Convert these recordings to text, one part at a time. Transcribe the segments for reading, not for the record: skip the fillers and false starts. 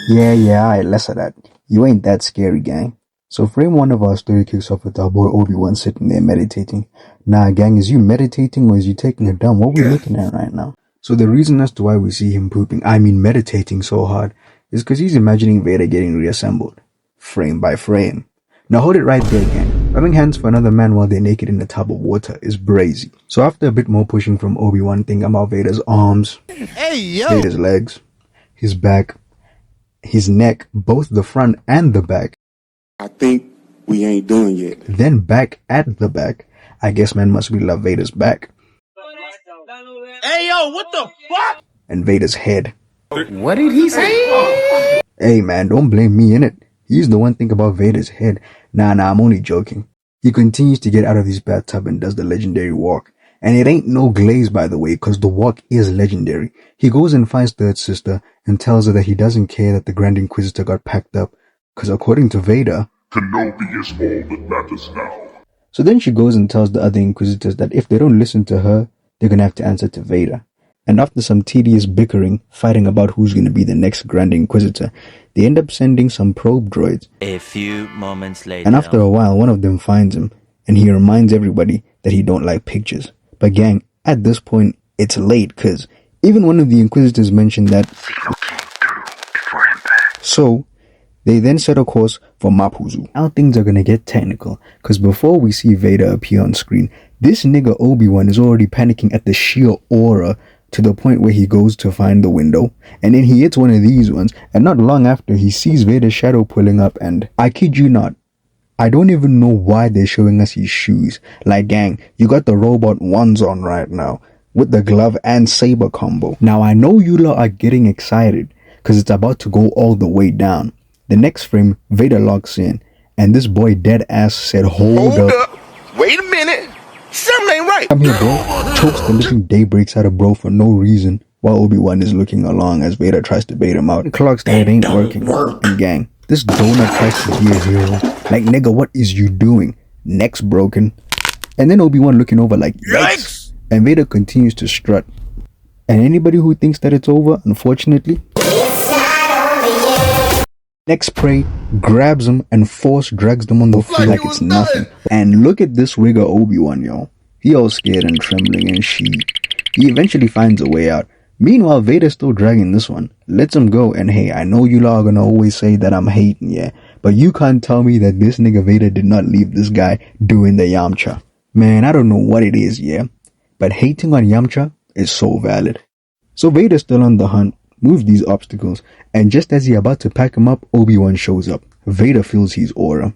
Yeah, alright, less of that. You ain't that scary, gang. So frame one of our story kicks off with our boy Obi-Wan sitting there meditating. Nah, gang, is you meditating or is you taking a dump? What we looking at right now? So the reason as to why we see him meditating so hard, is because he's imagining Vader getting reassembled. Frame by frame. Now hold it right there, gang. Rubbing hands for another man while they're naked in a tub of water is brazy. So after a bit more pushing from Obi-Wan, thinking about Vader's arms, Vader's legs, his back, his neck, both the front and the back. I think we ain't done yet. Then back at the back. I guess man must really love Vader's back. Hey yo, what the fuck? And Vader's head. What did he say? Hey man, don't blame me innit. He's the one thinking about Vader's head. Nah, I'm only joking. He continues to get out of his bathtub and does the legendary walk. And it ain't no glaze, by the way, cause the walk is legendary. He goes and finds Third Sister and tells her that he doesn't care that the Grand Inquisitor got packed up, cause according to Vader, Kenobi is all that matters now. So then she goes and tells the other Inquisitors that if they don't listen to her, they're gonna have to answer to Vader. And after some tedious bickering, fighting about who's gonna be the next Grand Inquisitor, they end up sending some probe droids. A few moments later. And after a while, one of them finds him, and he reminds everybody that he don't like pictures. But gang, at this point, it's late, cause even one of the Inquisitors mentioned that. So, they then set a course for Mapuzu. Now things are gonna get technical, cause before we see Vader appear on screen, this nigga Obi-Wan is already panicking at the sheer aura to the point where he goes to find the window, and then he hits one of these ones, and not long after he sees Vader's shadow pulling up, and I kid you not, I don't even know why they're showing us his shoes. Like gang, you got the robot ones on right now, with the glove and saber combo. Now I know you lot are getting excited, cause it's about to go all the way down. The next frame, Vader locks in, and this boy dead ass said, hold up. Wait a minute. Something ain't right. Come here, bro. Chokes the living daybreaks out of bro for no reason, while Obi-Wan is looking along as Vader tries to bait him out. And clocks that it ain't working. And gang, this donut tries to be a hero. Like, nigga, what is you doing? Neck's broken. And then Obi-Wan looking over like, yikes! And Vader continues to strut. And anybody who thinks that it's over, unfortunately, next prey grabs him and force drags them on the floor like it's nothing. And look at this wigger Obi-Wan, y'all. He all scared and trembling and shit. He eventually finds a way out. Meanwhile, Vader's still dragging this one. Lets him go, and hey, I know you lot are gonna always say that I'm hating, yeah. But you can't tell me that this nigga Vader did not leave this guy doing the Yamcha. Man, I don't know what it is, yeah. But hating on Yamcha is so valid. So Vader's still on the hunt, moves these obstacles, and just as he's about to pack him up, Obi-Wan shows up. Vader feels his aura.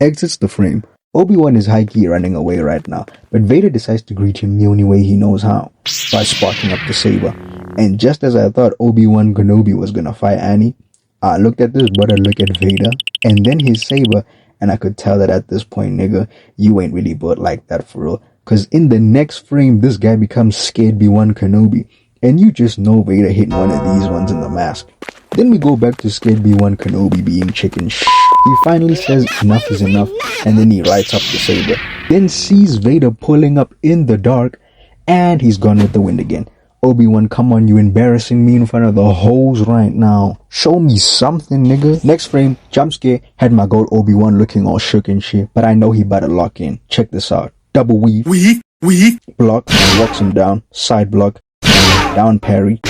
Exits the frame. Obi-Wan is high-key running away right now, but Vader decides to greet him the only way he knows how, by sparking up the saber. And just as I thought Obi-Wan Kenobi was gonna fight Annie, I looked at this brother look at Vader, and then his saber, and I could tell that at this point, nigga, you ain't really built like that for real. Cause in the next frame, this guy becomes Scared Obi-Wan Kenobi, and you just know Vader hitting one of these ones in the mask. Then we go back to Scared Obi-Wan Kenobi being chicken shit. He finally says enough is enough, and then he lights up the saber. Then sees Vader pulling up in the dark, and he's gone with the wind again. Obi-Wan, come on, you embarrassing me in front of the hoes right now. Show me something, nigga. Next frame, jump scare, had my goat Obi-Wan looking all shook and shit, but I know he better lock in. Check this out. Double weave. Block, walks him down, side block, down parry.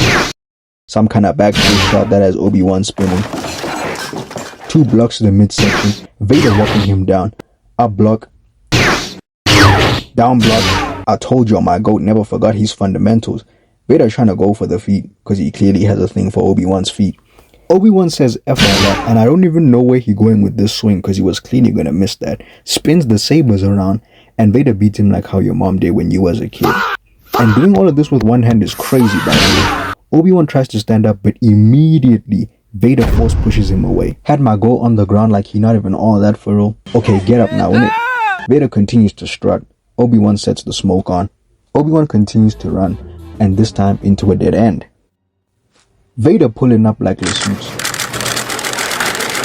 Some kind of backstage shot that has Obi-Wan spinning. 2 blocks to the midsection, Vader walking him down. Up block, down block. I told you my goat never forgot his fundamentals. Vader trying to go for the feet, because he clearly has a thing for Obi-Wan's feet. Obi-Wan says F all that, and I don't even know where he going with this swing, because he was clearly gonna miss that. Spins the sabers around, and Vader beats him like how your mom did when you was a kid. And doing all of this with one hand is crazy, by the way. Obi-Wan tries to stand up, but immediately Vader force pushes him away. Had my goat on the ground like he not even all that for real. Okay, get up now, innit? Vader continues to strut. Obi-Wan sets the smoke on. Obi-Wan continues to run, and this time into a dead end. Vader pulling up like Lassus.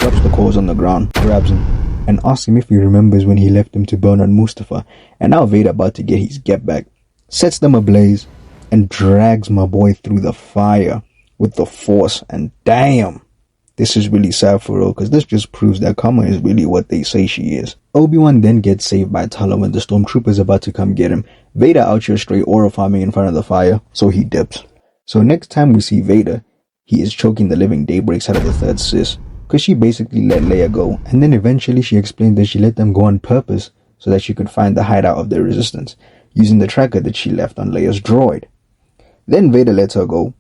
Drops the cause on the ground, grabs him, and asks him if he remembers when he left him to burn on Mustafa, and now Vader about to get his get back. Sets them ablaze, and drags my boy through the fire with the force, and damn, This is really sad for real, because this just proves that Karma is really what they say she is. Obi-Wan then gets saved by Tala when the stormtrooper's about to come get him. Vader out here straight aura farming in front of the fire, so he dips. So next time we see Vader, he is choking the living daybreaks out of the third sis, because she basically let Leia go, and then eventually she explained that she let them go on purpose so that she could find the hideout of the resistance, using the tracker that she left on Leia's droid. Then Vader lets her go.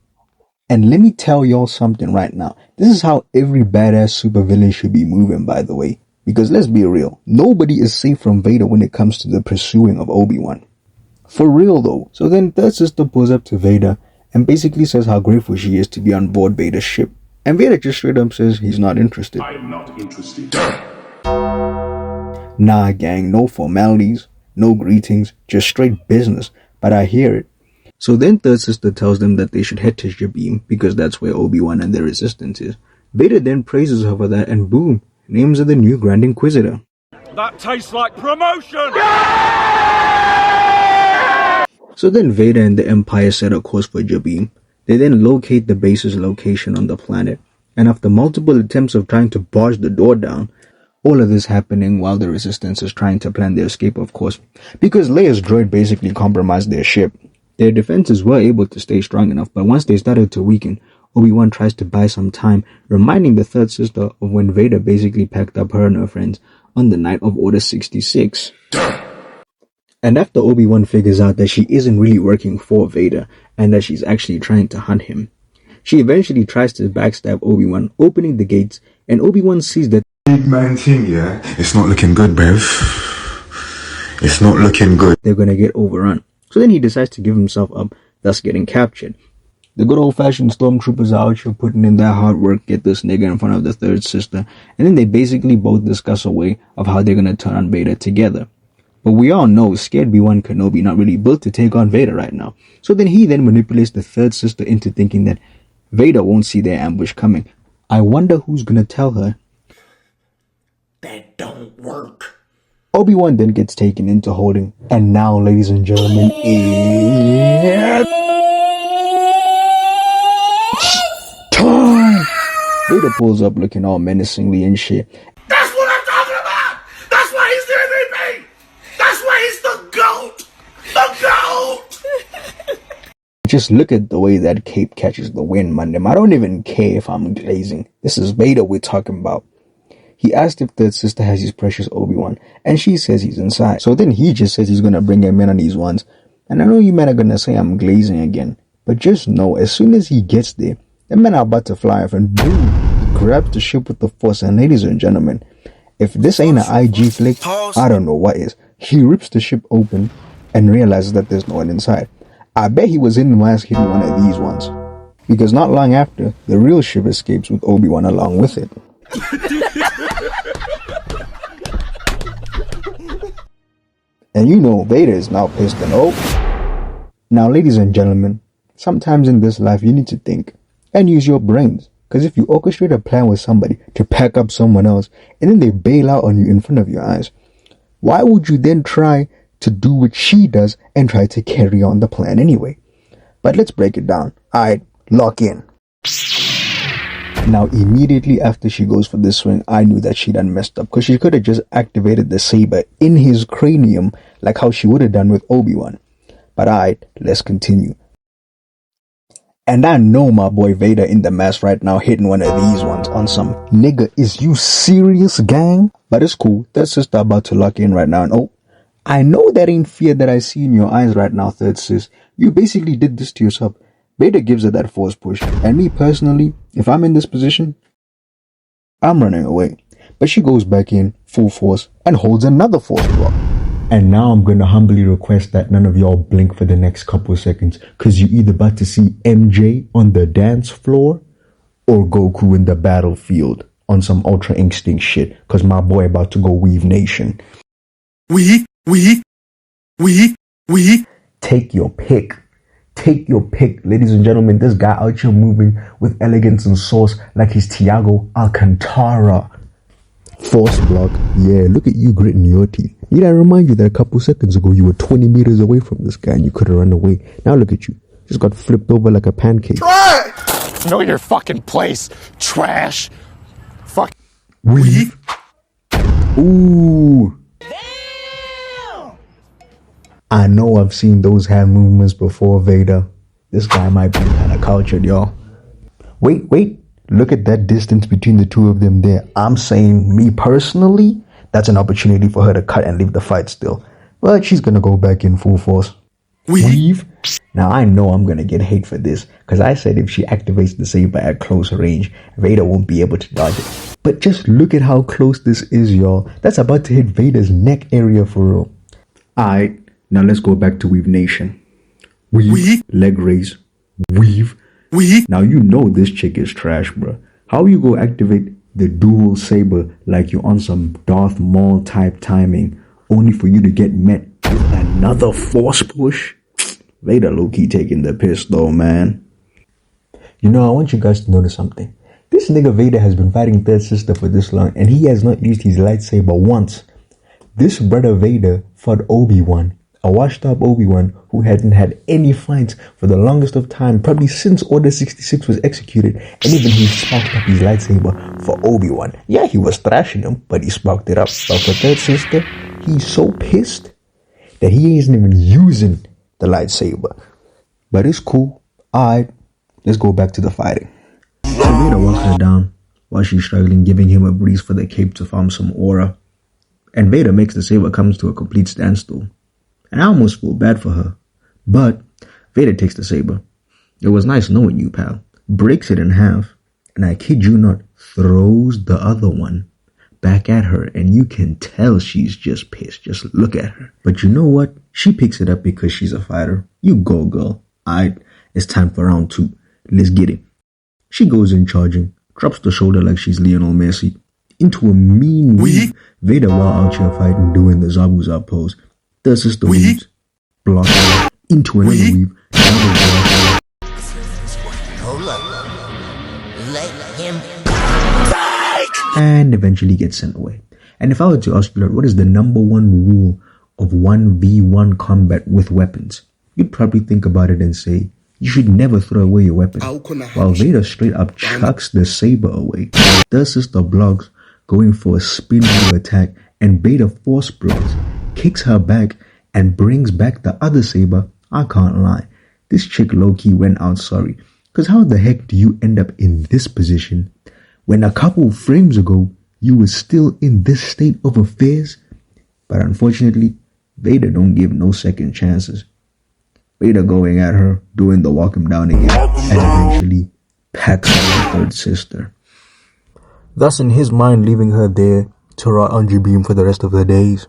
And let me tell y'all something right now. This is how every badass supervillain should be moving, by the way. Because let's be real, nobody is safe from Vader when it comes to the pursuing of Obi-Wan. For real though. So then third sister pulls up to Vader and basically says how grateful she is to be on board Vader's ship. And Vader just straight up says he's not interested. I am not interested. Nah gang, no formalities, no greetings, just straight business. But I hear it. So then third sister tells them that they should head to Jabim because that's where Obi-Wan and the resistance is. Vader then praises her for that and boom, names her the new Grand Inquisitor. That tastes like promotion! So then Vader and the Empire set a course for Jabim. They then locate the base's location on the planet, and after multiple attempts of trying to barge the door down, all of this happening while the resistance is trying to plan their escape, of course, because Leia's droid basically compromised their ship. Their defenses were able to stay strong enough, but once they started to weaken, Obi-Wan tries to buy some time, reminding the third sister of when Vader basically packed up her and her friends on the night of Order 66. And after Obi-Wan figures out that she isn't really working for Vader, and that she's actually trying to hunt him, she eventually tries to backstab Obi-Wan, opening the gates, and Obi-Wan sees that Big man thing, yeah? It's not looking good, bruv. It's not looking good. they're gonna get overrun. So then he decides to give himself up, thus getting captured. The good old-fashioned stormtroopers are out here putting in their hard work, get this nigga in front of the third sister, and then they basically both discuss a way of how they're gonna turn on Vader together. But we all know scared Obi-Wan Kenobi not really built to take on Vader right now. So then he then manipulates the third sister into thinking that Vader won't see their ambush coming. I wonder who's gonna tell her. That don't work. Obi-Wan then gets taken into holding, and now, ladies and gentlemen, it's time! Vader pulls up looking all menacingly and shit. That's what I'm talking about! That's why he's the MVP! That's why he's the GOAT! The GOAT! Just look at the way that cape catches the wind, man. I don't even care if I'm glazing. This is Vader we're talking about. He asked if third sister has his precious Obi-Wan, and she says he's inside. So then he just says he's gonna bring him in on these ones. And I know you men are gonna say I'm glazing again, but just know, as soon as he gets there, the men are about to fly off, and boom, he grabs the ship with the force. And ladies and gentlemen, if this ain't an IG flick, I don't know what is. He rips the ship open and realizes that there's no one inside. I bet he was in the mask hitting one of these ones, because not long after, the real ship escapes with Obi-Wan along with it. And you know Vader is now pissed and oh. Now ladies and gentlemen, sometimes in this life you need to think and use your brains, because if you orchestrate a plan with somebody to pack up someone else and then they bail out on you in front of your eyes, why would you then try to do what she does and try to carry on the plan anyway? But let's break it down. Alright, lock in. Now immediately after she goes for this swing, I knew that she done messed up, because she could have just activated the saber in his cranium like how she would have done with Obi-Wan. But alright, let's continue. And I know my boy Vader in the mask right now hitting one of these ones on some nigga, is you serious gang? But it's cool, that sister about to lock in right now, and oh, I know that ain't fear that I see in your eyes right now, third sis. You basically did this to yourself. Vader gives her that force push, and me personally, if I'm in this position, I'm running away. But she goes back in, full force, and holds another force block. And now I'm gonna humbly request that none of y'all blink for the next couple of seconds, cause you either about to see MJ on the dance floor, or Goku in the battlefield on some Ultra Instinct shit, cause my boy about to go weave nation. We. Take your pick. Take your pick, ladies and gentlemen. This guy out here moving with elegance and sauce like he's Thiago Alcantara. Force block. Yeah, look at you gritting your teeth. Need I remind you that a couple seconds ago you were 20 meters away from this guy and you could have run away. Now look at you. Just got flipped over like a pancake. Know your fucking place, trash. fuck? Weave. Ooh. I know I've seen those hand movements before, Vader. This guy might be kind of cultured, y'all. Wait. Look at that distance between the two of them there. I'm saying, me personally, that's an opportunity for her to cut and leave the fight still. But she's gonna go back in full force. Weave? Now I know I'm gonna get hate for this, because I said if she activates the saber at close range, Vader won't be able to dodge it. But just look at how close this is, y'all. That's about to hit Vader's neck area for real. Alright, now let's go back to Weave Nation. Weave. Leg raise. Weave. Now you know this chick is trash, bruh. How you go activate the dual saber like you're on some Darth Maul type timing, only for you to get met with another force push? Vader low-key taking the piss though, man. You know, I want you guys to notice something. This nigga Vader has been fighting Third Sister for this long, and he has not used his lightsaber once. This brother Vader fought Obi-Wan, a washed-up Obi-Wan who hadn't had any fights for the longest of time, probably since Order 66 was executed, and even he sparked up his lightsaber for Obi-Wan. Yeah, he was thrashing him, but he sparked it up. But for Third Sister, he's so pissed that he isn't even using the lightsaber. But it's cool. Alright, let's go back to the fighting. So Vader walks her down while she's struggling, giving him a breeze for the cape to farm some aura. And Vader makes the saber comes to a complete standstill. And I almost feel bad for her. But Vader takes the saber. It was nice knowing you, pal. Breaks it in half. And I kid you not, throws the other one back at her. And you can tell she's just pissed. Just look at her. But you know what? She picks it up because she's a fighter. You go, girl. Alright, it's time for round 2. Let's get it. She goes in charging. Drops the shoulder like she's Lionel Messi. Into a mean weave. Vader while out here fighting, doing the Zabuza pose. Third Sister weaves, block into another weave, another block. Hold up. Let him And eventually gets sent away. And if I were to ask you, what is the number one rule of 1v1 combat with weapons? You'd probably think about it and say, you should never throw away your weapon. While Vader straight up chucks the saber away, Third Sister blocks, going for a spin move attack, and Vader force blocks, kicks her back, and brings back the other saber. I can't lie. This chick low-key went out sorry. Cause how the heck do you end up in this position when a couple frames ago you were still in this state of affairs? But unfortunately, Vader don't give no second chances. Vader going at her, doing the walk him down again, and eventually packs up the Third Sister. Thus in his mind leaving her there to rot on Beam for the rest of the days.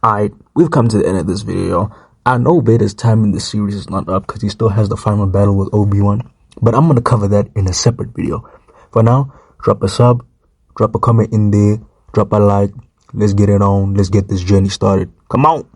Alright, we've come to the end of this video. I know Vader's time in the series is not up because he still has the final battle with Obi-Wan, but I'm going to cover that in a separate video. For now, drop a sub, drop a comment in there, drop a like, let's get it on, let's get this journey started. Come on!